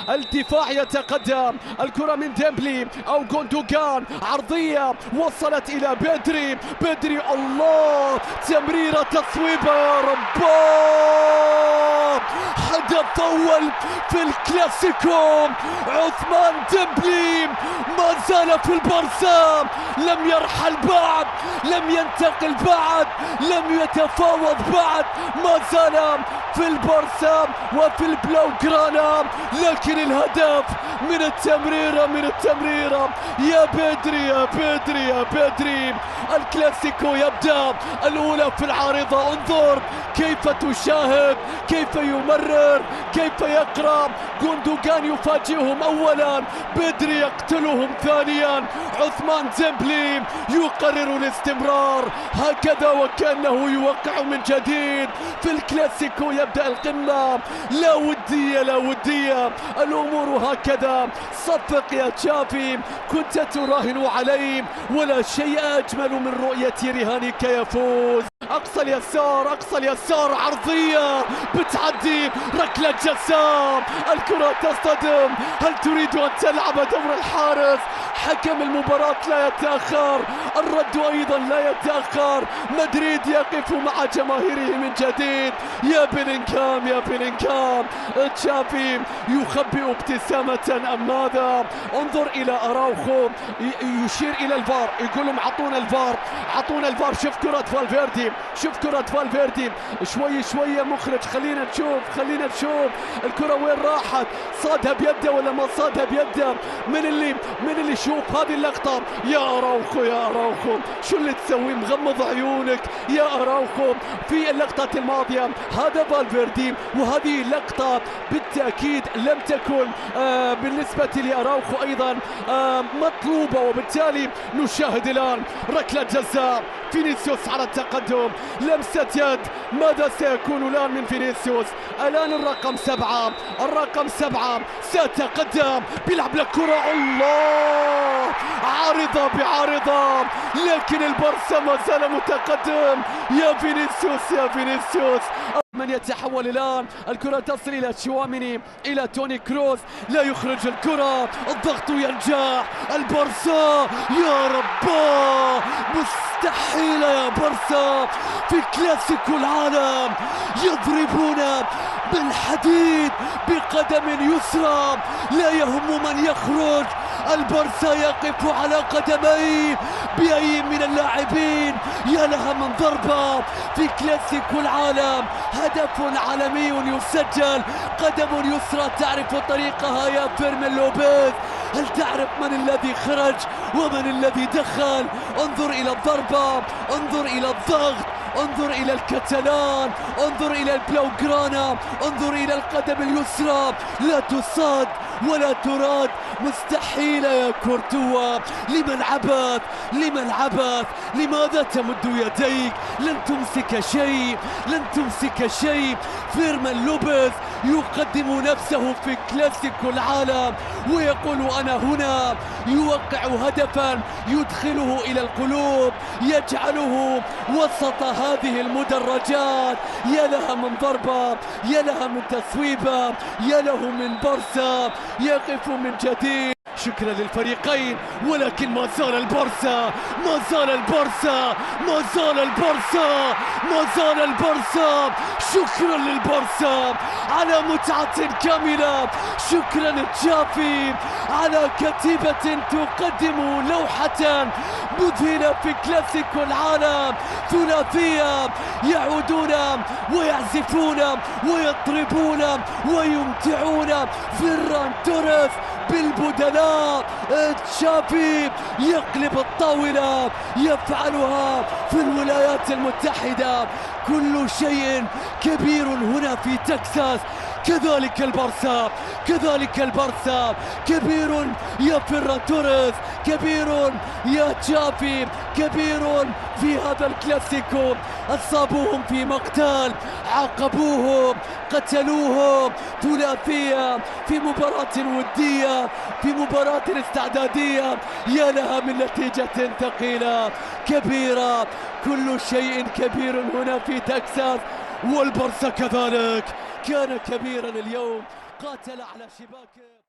الدفاع يتقدم، الكرة من ديمبلي أو جوندوغان، عرضية وصلت إلى بدري. بدري الله، تمريرة تصويبة يا رب. هدف أول في الكلاسيكو. عثمان ديمبلي ما زال في البارسا، لم يرحل بعد، لم ينتقل بعد، لم يتفاوض بعد، ما زال في البارسا وفي البلاوغرانا. لكن الهدف من التمريرة، من التمريرة يا بدري يا بدري يا بدري. الكلاسيكو يبدأ، الأولى في العارضة. انظر كيف تشاهد، كيف يمرر، كيف يقرأ. جوندوغان يفاجئهم أولا، بدري يقتلهم ثانيا. عثمان ديمبلي يقرر الاستمرار، هكذا وكأنه يوقع من جديد في الكلاسيكو. يبدأ القمة، لا ودية لا ودية، الأمور هكذا. صفق يا تشافي، كنت تراهن علي، ولا شيء أجمل من رؤية رهانك يفوز. أقصى اليسار، أقصى اليسار، عرضية بتعدي، ركلة جزاء، الكرة تصطدم. هل تريد أن تلعب دور الحارس؟ حكم المباراة لا يتأخر، الرد أيضا لا يتأخر. مدريد يقف مع جماهيره من جديد. يا بيلينغهام يا بيلينغهام، تشافي يخبئ ابتسامة أم ماذا؟ انظر إلى أراوخو يشير إلى الفار، يقول لهم أعطونا الفار، أعطونا الفار. شوف كرة فالفيردي، شوف كرة فالفيردي، شوي شوي يا مخرج، خلينا نشوف، خلينا نشوف الكرة وين راحت. صادها بيده ولا ما صادها بيده؟ من اللي شوف هذه اللقطة. يا أراوخو يا أراوخو، شو اللي تسوي؟ مغمض عيونك يا أراوخو. في اللقطة الماضية هذا فالفيردي، وهذه اللقطة بالتأكيد لم تكن بالنسبة لأراوخو أيضا مطلوبة، وبالتالي نشاهد الآن ركلة جزاء. فينيسيوس على التقدم، لمسة يد، ماذا سيكون الآن من فينيسيوس؟ الآن الرقم 7، الرقم 7 سيتقدم، بيلعب لك كرة، الله، عارضة بعارضة، لكن البارسا ما زال متقدم. يا فينيسيوس يا فينيسيوس. من يتحول الآن، الكرة تصل إلى تشواميني، إلى توني كروس، لا يخرج الكرة، الضغط ينجح. البارسا يا رب، مستحيل يا بارسا في كلاسيكو العالم. يضربون بالحديد بقدم يسرى، لا يهم من يخرج. البارسا يقف على قدميه بأي من اللاعبين. يا لها من ضربة في كلاسيكو العالم، هدف عالمي يسجل، قدم يسرى تعرف طريقها يا فيرمين لوبيز. هل تعرف من الذي خرج ومن الذي دخل؟ انظر إلى الضربة، انظر إلى الضغط، انظر إلى الكتالان، انظر إلى البلاوغرانا، انظر إلى القدم اليسرى، لا تصاد ولا تراد. مستحيل يا كورتوا، لمن عبث، لمن عبث؟ لماذا تمد يديك؟ لن تمسك شيء، لن تمسك شيء. فيرمان لوبيز يقدم نفسه في كلاسيكو العالم ويقول أنا هنا، يوقع هدفا يدخله إلى القلوب، يجعله وسط هذه المدرجات. يا لها من ضربة، يا لها من تسويبة، يا له من بارسا يقف من جديد. شكرا للفريقين، ولكن ما زال البارسا، ما زال البارسا، ما زال البارسا، ما زال البارسا. شكرا للبارسا على متعة كاملة، شكرا تشافي على كتيبة تقدم لوحة مذهلة في كلاسيكو العالم. ثلاثية يعودون ويعزفون ويطربون ويمتعون. فيران توريس بالبدلاء، تشافي يقلب الطاولة، يفعلها في الولايات المتحدة. كل شيء كبير هنا في تكساس، كذلك البارسا، كذلك البارسا. كبير يا فيران توريس، كبير يا تشافي، كبير في هذا الكلاسيكو. أصابوهم في مقتل، عاقبوهم، قتلوهم. ثلاثية في مباراة ودية، في مباراة استعدادية. يا لها من نتيجة ثقيلة كبيرة. كل شيء كبير هنا في تكساس، والبارسا كذلك كان كبيرا اليوم. قاتل على شباكه.